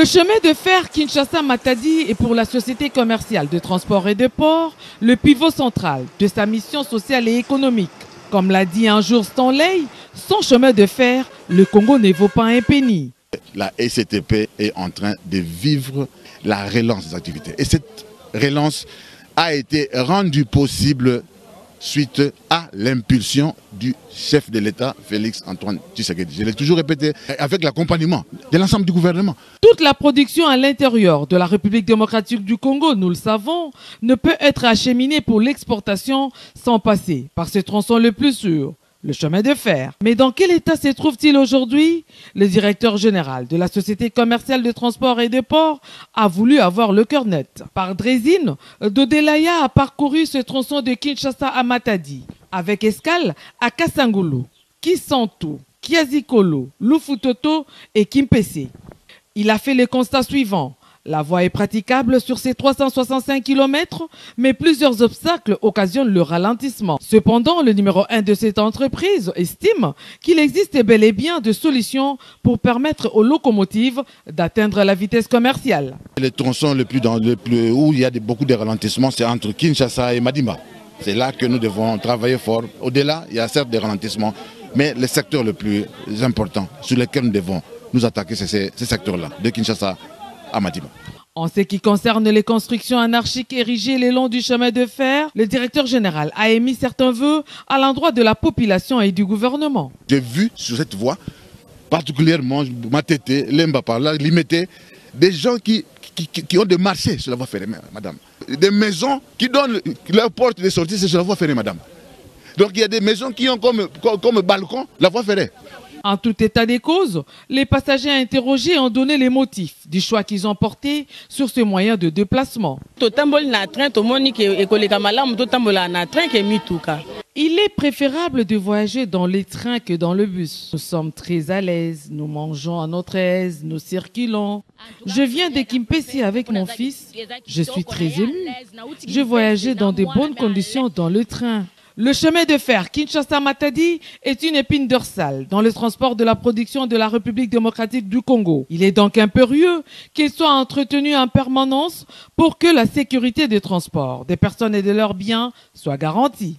chemin de fer Kinshasa-Matadi est pour la société commerciale de transport et de port le pivot central de sa mission sociale et économique. Comme l'a dit un jour Stanley, sans chemin de fer, le Congo ne vaut pas un penny. La SCTP est en train de vivre la relance des activités. Et cette relance a été rendue possible suite à l'impulsion du chef de l'État, Félix Antoine Tshisekedi. Je l'ai toujours répété, avec l'accompagnement de l'ensemble du gouvernement. Toute la production à l'intérieur de la République démocratique du Congo, nous le savons, ne peut être acheminée pour l'exportation sans passer par ce tronçon le plus sûr, le chemin de fer. Mais dans quel état se trouve-t-il aujourd'hui? Le directeur général de la Société commerciale de transport et de port a voulu avoir le cœur net. Par drésine, Dodelaya a parcouru ce tronçon de Kinshasa à Matadi, avec escale à Kasangulu, Kisantu, Kiazikolo, Lufutoto et Kimpese. Il a fait le constat suivant. La voie est praticable sur ces 365 km, mais plusieurs obstacles occasionnent le ralentissement. Cependant, le numéro 1 de cette entreprise estime qu'il existe bel et bien de solutions pour permettre aux locomotives d'atteindre la vitesse commerciale. Le tronçon où il y a beaucoup de ralentissements, c'est entre Kinshasa et Madimba. C'est là que nous devons travailler fort. Au-delà, il y a certes des ralentissements, mais le secteur le plus important sur lequel nous devons nous attaquer, c'est ce secteur-là, de Kinshasa à Madimba. En ce qui concerne les constructions anarchiques érigées le long du chemin de fer, le directeur général a émis certains vœux à l'endroit de la population et du gouvernement. J'ai vu sur cette voie, particulièrement Matete, Lemba par là, limiter des gens qui ont des marchés sur la voie ferrée, madame. Des maisons qui donnent leur porte de sortie, c'est sur la voie ferrée, madame. Donc il y a des maisons qui ont comme balcon la voie ferrée. En tout état des causes, les passagers interrogés ont donné les motifs du choix qu'ils ont porté sur ce moyen de déplacement. Il est préférable de voyager dans les trains que dans le bus. Nous sommes très à l'aise, nous mangeons à notre aise, nous circulons. Je viens de Kimpese avec mon fils, je suis très ému. Je voyageais dans de bonnes conditions dans le train. Le chemin de fer Kinshasa-Matadi est une épine dorsale dans le transport de la production de la République démocratique du Congo. Il est donc impérieux qu'il soit entretenu en permanence pour que la sécurité des transports des personnes et de leurs biens soit garantie.